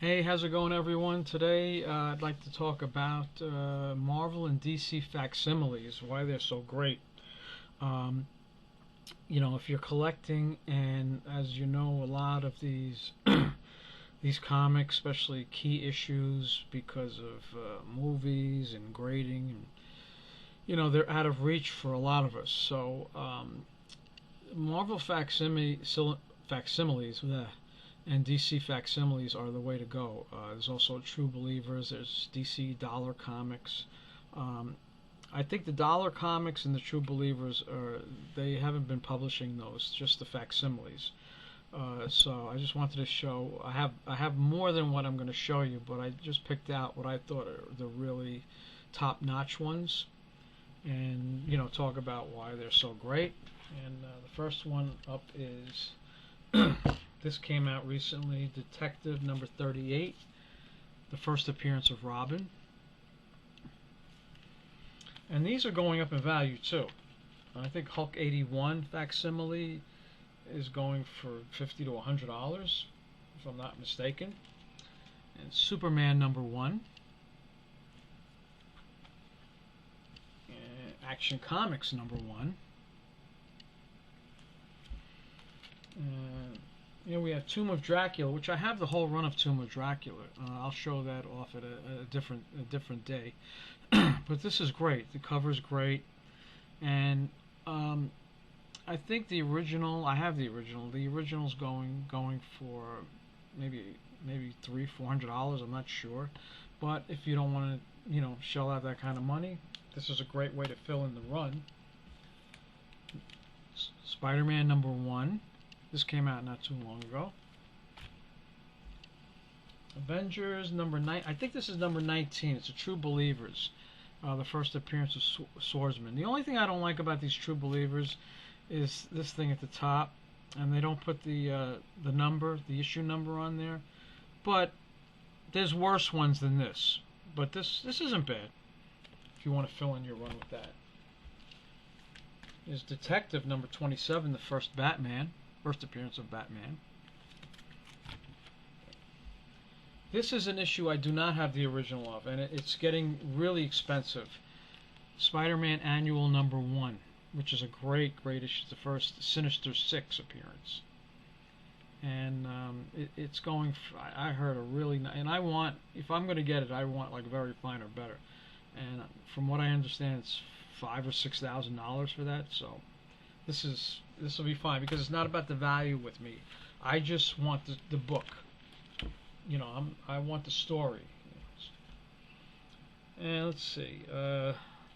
Hey, how's it going, everyone? Today, I'd like to talk about Marvel and DC facsimiles, why they're so great. Um, if you're collecting, and as you know, a lot of these these comics, especially key issues, because of movies and grading, and they're out of reach for a lot of us. So, Marvel facsimiles, and DC facsimiles are the way to go. There's also True Believers. There's DC Dollar Comics. Um, I think the Dollar Comics and the True Believers they haven't been publishing those, just the facsimiles. So I just wanted to show. I have more than what I'm going to show you, but I just picked out what I thought are the really top-notch ones, and talk about why they're so great. And the first one up is this came out recently, Detective number 38, the first appearance of Robin. And these are going up in value too. I think Hulk 81 facsimile is going for $50 to $100, if I'm not mistaken. And Superman number 1. And Action Comics number 1. We have Tomb of Dracula, which I have the whole run of Tomb of Dracula. I'll show that off at a different day. But this is great. The cover's great, and I think the original. I have the original. The original's going for maybe $300-400. I'm not sure, but if you don't want to shell out that kind of money, this is a great way to fill in the run. Spider-Man number 1. This came out not too long ago. Avengers number 9. I think this is number 19. It's a True Believers, the first appearance of Swordsman. The only thing I don't like about these True Believers is this thing at the top, and they don't put the issue number on there. But there's worse ones than this. But this isn't bad. If you want to fill in your run with that, is Detective number 27, the first Batman. First appearance of Batman. This is an issue I do not have the original of, and it's getting really expensive. Spider-Man Annual number 1, which is a great issue. It's the first Sinister Six appearance, and it's going. I heard a really nice, and I want, if I'm going to get it, I want like very fine or better. And from what I understand, it's $5,000 or $6,000 for that. So this will be fine, because it's not about the value with me. I just want the book. I want the story. And let's see,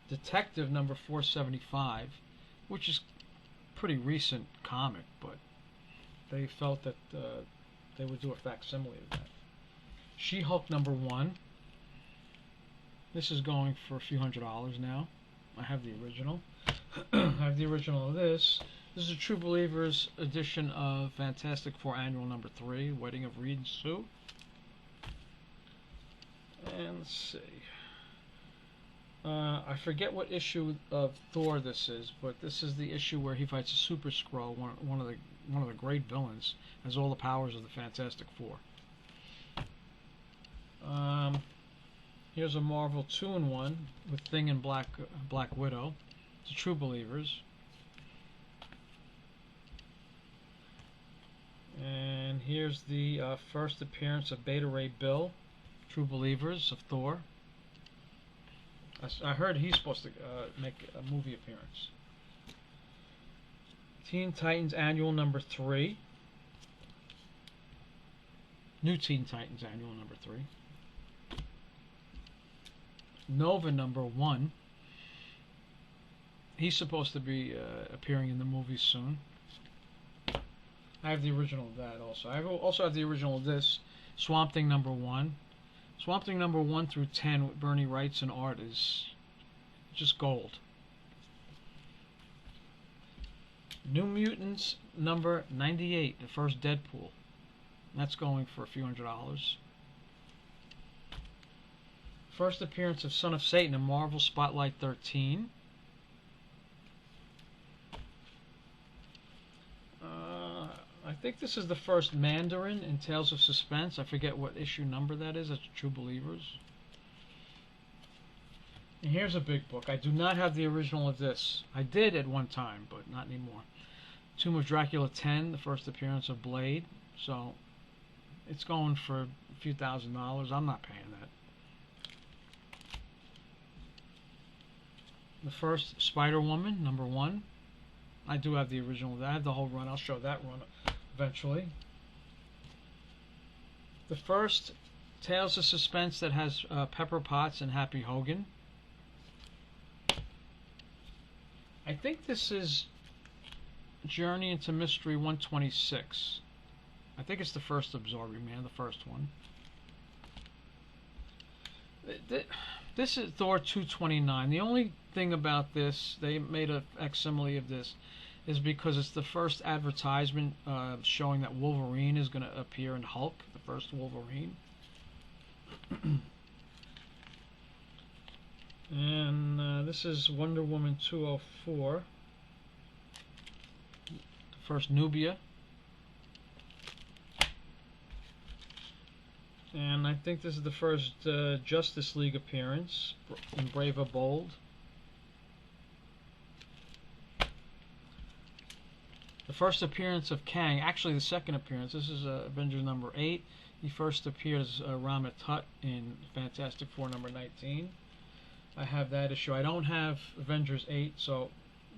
Detective number 475, which is pretty recent comic, but they felt that they would do a facsimile of that. She-Hulk number 1. This is going for a few $100s now. I have the original. I have the original of this. This is a True Believers edition of Fantastic Four Annual number 3, Wedding of Reed and Sue. And let's see. I forget what issue of Thor this is, but this is the issue where he fights a Super Skrull, one of the great villains, has all the powers of the Fantastic Four. Here's a Marvel 2-in-1 with Thing and Black Widow. It's a True Believers. And here's the first appearance of Beta Ray Bill, True Believers of Thor. I heard he's supposed to make a movie appearance. Teen Titans Annual number 3. New Teen Titans Annual number 3. Nova number 1. He's supposed to be appearing in the movie soon. I have the original of that also. I also have the original of this, Swamp Thing number 1. Swamp Thing number 1 through 10 with Bernie Wrightson art is just gold. New Mutants number 98, the first Deadpool. That's going for a few $100s. First appearance of Son of Satan in Marvel Spotlight 13. I think this is the first Mandarin in Tales of Suspense. I forget what issue number that is. That's True Believers. And here's a big book. I do not have the original of this. I did at one time, but not anymore. Tomb of Dracula 10, the first appearance of Blade. So it's going for a few $1,000s. I'm not paying that. The first Spider-Woman, number 1. I do have the original. I have the whole run. I'll show that run eventually. The first Tales of Suspense that has Pepper Potts and Happy Hogan. I think this is Journey into Mystery 126. I think it's the first Absorbing Man, the first one. This is Thor 229. The only thing about this, they made a facsimile of this, is because it's the first advertisement showing that Wolverine is going to appear in Hulk, the first Wolverine. And this is Wonder Woman 204. The first Nubia. And I think this is the first Justice League appearance in Brave or Bold. The first appearance of Kang, actually the second appearance. This is Avengers number 8. He first appeared as Ramat Tut in Fantastic Four number 19. I have that issue. I don't have Avengers 8, so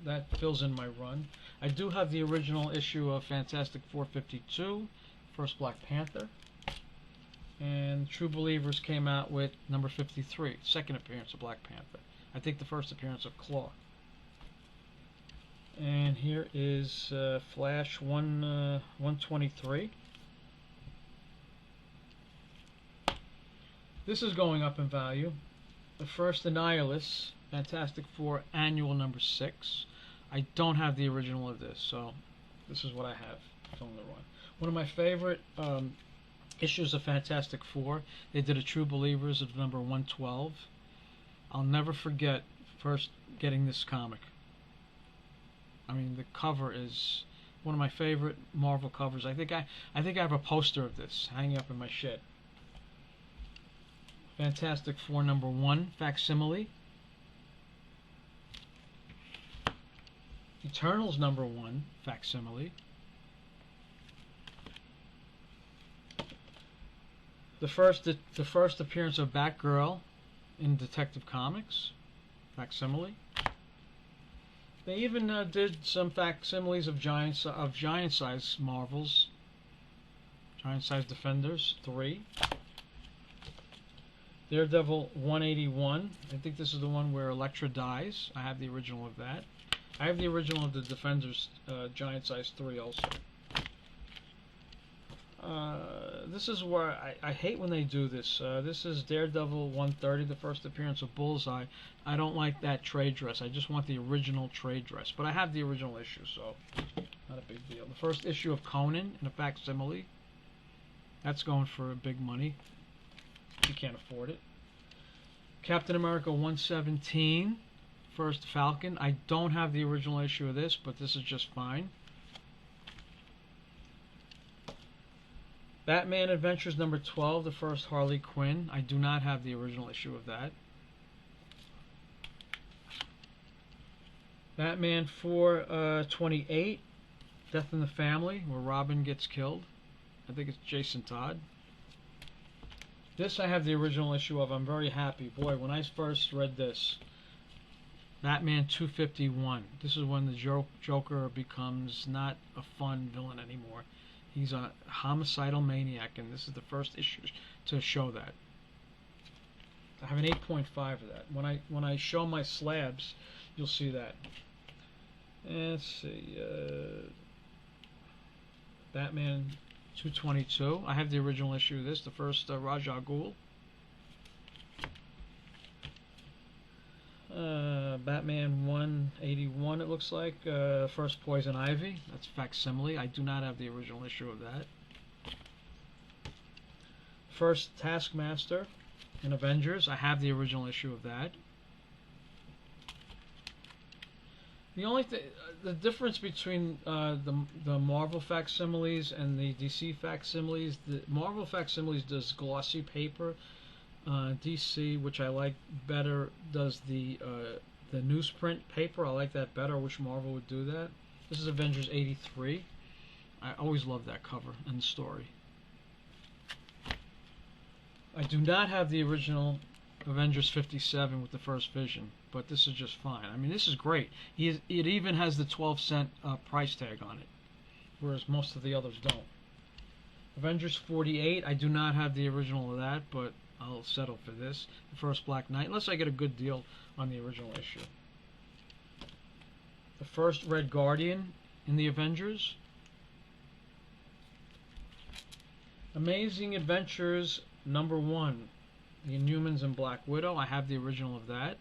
that fills in my run. I do have the original issue of Fantastic Four 52, first Black Panther. And True Believers came out with number 53, second appearance of Black Panther. I think the first appearance of Claw. And here is Flash 123. This is going up in value. The first Annihilus, Fantastic Four Annual number 6. I don't have the original of this, so this is what I have from the run. One of my favorite issues of Fantastic Four, they did a True Believers of number 112. I'll never forget first getting this comic. I mean, the cover is one of my favorite Marvel covers. I think I have a poster of this hanging up in my shed. Fantastic Four number 1 facsimile. Eternals number 1 facsimile. The first appearance of Batgirl in Detective Comics facsimile. They even did some facsimiles of giant size Marvels. Giant size Defenders 3. Daredevil 181. I think this is the one where Elektra dies. I have the original of that. I have the original of the Defenders Giant Size 3 also. This is where I hate when they do this. This is Daredevil 130, the first appearance of Bullseye. I don't like that trade dress. I just want the original trade dress. But I have the original issue, so not a big deal. The first issue of Conan in a facsimile. That's going for big money. You can't afford it. Captain America 117, first Falcon. I don't have the original issue of this, but this is just fine. Batman Adventures number 12, the first Harley Quinn. I do not have the original issue of that. Batman 428, Death in the Family, where Robin gets killed. I think it's Jason Todd. This I have the original issue of. I'm very happy. Boy, when I first read this, Batman 251. This is when the Joker becomes not a fun villain anymore. He's a homicidal maniac, and this is the first issue to show that. I have an 8.5 of that. When I show my slabs, you'll see that. And let's see. Batman 222. I have the original issue of this, the first Ra's al Ghul. Batman 181, it looks like. First Poison Ivy. That's facsimile. I do not have the original issue of that. First Taskmaster in Avengers. I have the original issue of that. The only thing, the difference between the Marvel facsimiles and the DC facsimiles, the Marvel facsimiles does glossy paper. DC, which I like better, does the newsprint paper. I like that better. I wish Marvel would do that. This is Avengers 83. I always love that cover and the story. I do not have the original Avengers 57 with the first Vision, but this is just fine. I mean, this is great. It even has the 12-cent price tag on it, whereas most of the others don't. Avengers 48, I do not have the original of that, but I'll settle for this. The first Black Knight, unless I get a good deal on the original issue. The first Red Guardian in the Avengers. Amazing Adventures #1. The Inhumans and Black Widow. I have the original of that.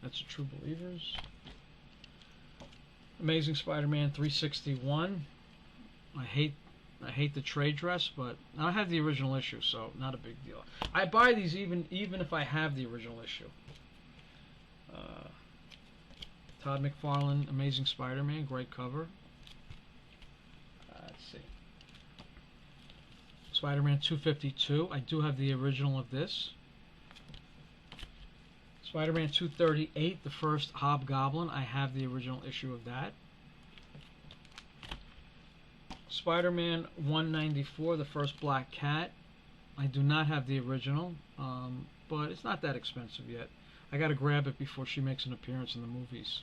That's a True Believers. Amazing Spider-Man 361. I hate the trade dress, but I have the original issue, so not a big deal. I buy these even if I have the original issue. Todd McFarlane, Amazing Spider-Man, great cover. Let's see. Spider-Man 252. I do have the original of this. Spider-Man 238, the first Hobgoblin. I have the original issue of that. Spider-Man 194, the first Black Cat. I do not have the original, but it's not that expensive yet. I gotta grab it before she makes an appearance in the movies.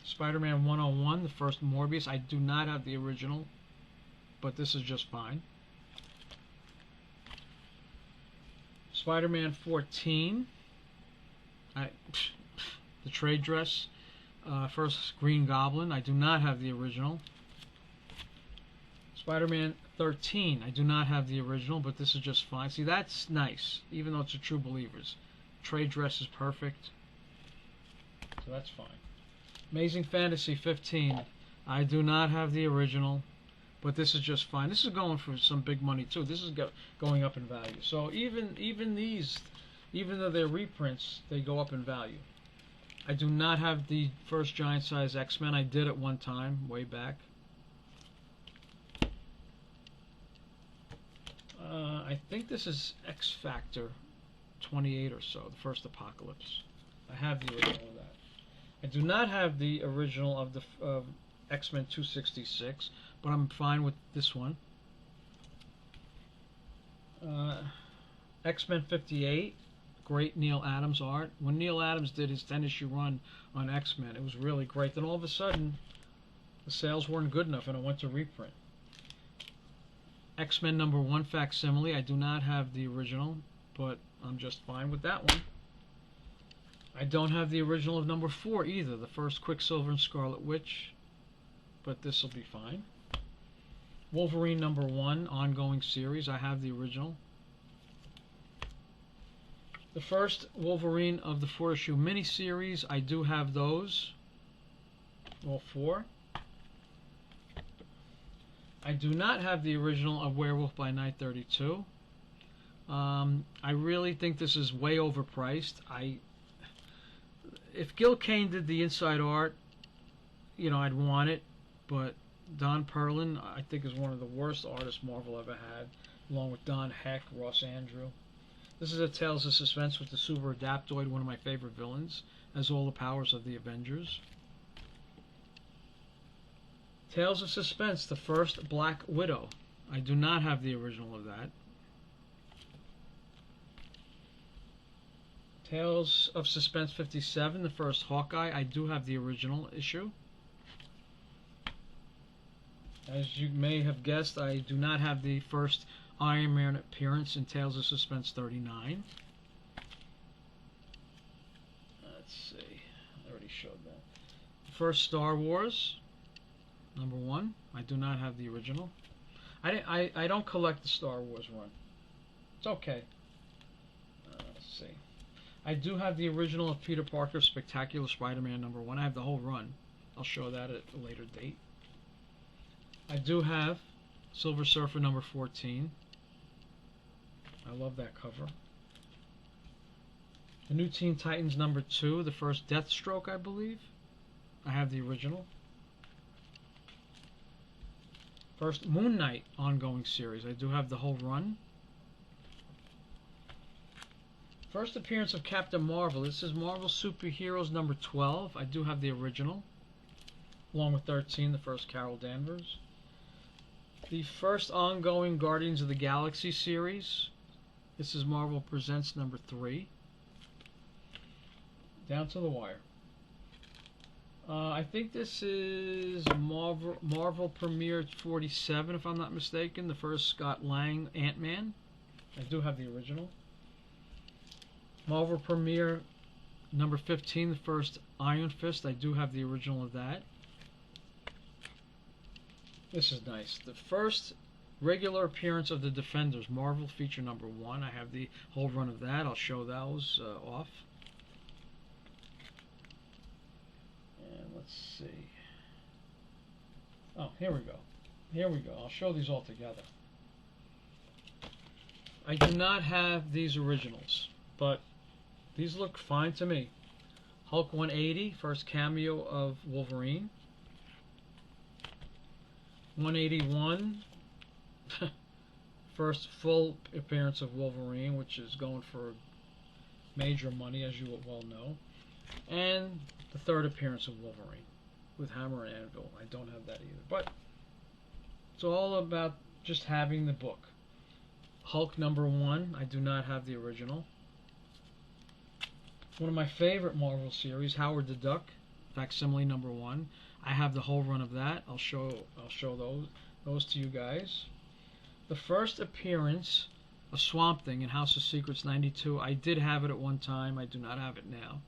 Spider-Man 101, the first Morbius. I do not have the original, but this is just fine. Spider-Man 14, the trade dress, first Green Goblin. I do not have the original. Spider-Man 13, I do not have the original, but this is just fine. See, that's nice, even though it's a True Believers. Trade dress is perfect, so that's fine. Amazing Fantasy 15, I do not have the original, but this is just fine. This is going for some big money too. This is going up in value. So even these, even though they're reprints, they go up in value. I do not have the first giant size X-Men. I did at one time, way back. I think this is X Factor 28 or so, the first Apocalypse. I have the original of that. I do not have the original of the X-Men 266, but I'm fine with this one. X-Men 58, great Neil Adams art. When Neil Adams did his 10-issue run on X-Men, it was really great. Then all of a sudden, the sales weren't good enough and it went to reprint. X-Men #1 facsimile. I do not have the original, but I'm just fine with that one. I don't have the original of #4 either, the first Quicksilver and Scarlet Witch, but this will be fine. Wolverine #1 ongoing series. I have the original. The first Wolverine of the 4-issue miniseries. I do have those, all 4. I do not have the original of Werewolf by Night 32. I really think this is way overpriced. If Gil Kane did the inside art, you know, I'd want it, but Don Perlin, I think, is one of the worst artists Marvel ever had, along with Don Heck, Ross Andrew. This is a Tales of Suspense with the Super Adaptoid, one of my favorite villains, has all the powers of the Avengers. Tales of Suspense, the first Black Widow. I do not have the original of that. Tales of Suspense 57, the first Hawkeye. I do have the original issue. As you may have guessed, I do not have the first Iron Man appearance in Tales of Suspense 39. Let's see. I already showed that. First Star Wars #1. I do not have the original. I don't collect the Star Wars run. It's okay. Let's see. I do have the original of Peter Parker's Spectacular Spider-Man #1. I have the whole run. I'll show that at a later date. I do have Silver Surfer #14. I love that cover. New Teen Titans #2, the first Deathstroke, I believe. I have the original. First Moon Knight ongoing series. I do have the whole run. First appearance of Captain Marvel. This is Marvel Superheroes #12. I do have the original, along with 13, the first Carol Danvers. The first ongoing Guardians of the Galaxy series. This is Marvel Presents #3. Down to the wire. I think this is Marvel Premiere 47, if I'm not mistaken. The first Scott Lang Ant-Man. I do have the original. Marvel Premiere #15, the first Iron Fist. I do have the original of that. This is nice. The first regular appearance of the Defenders, Marvel Feature #1. I have the whole run of that. I'll show those off. And let's see. Oh, here we go. Here we go. I'll show these all together. I do not have these originals, but these look fine to me. Hulk 180, first cameo of Wolverine. 181, first full appearance of Wolverine, which is going for major money, as you well know. And the third appearance of Wolverine with Hammer and Anvil. I don't have that either. But it's all about just having the book. Hulk #1, I do not have the original. One of my favorite Marvel series, Howard the Duck, Facsimile #1. I have the whole run of that. I'll show those to you guys. The first appearance of Swamp Thing in House of Secrets '92. I did have it at one time. I do not have it now.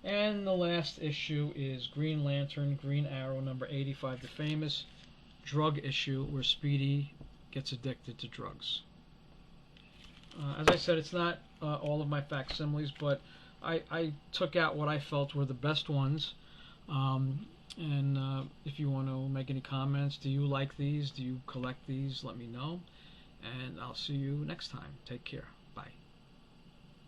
And the last issue is Green Lantern, Green Arrow #85, the famous drug issue where Speedy gets addicted to drugs. As I said, it's not all of my facsimiles, but I took out what I felt were the best ones. If you want to make any comments, do you like these? Do you collect these? Let me know. And I'll see you next time. Take care.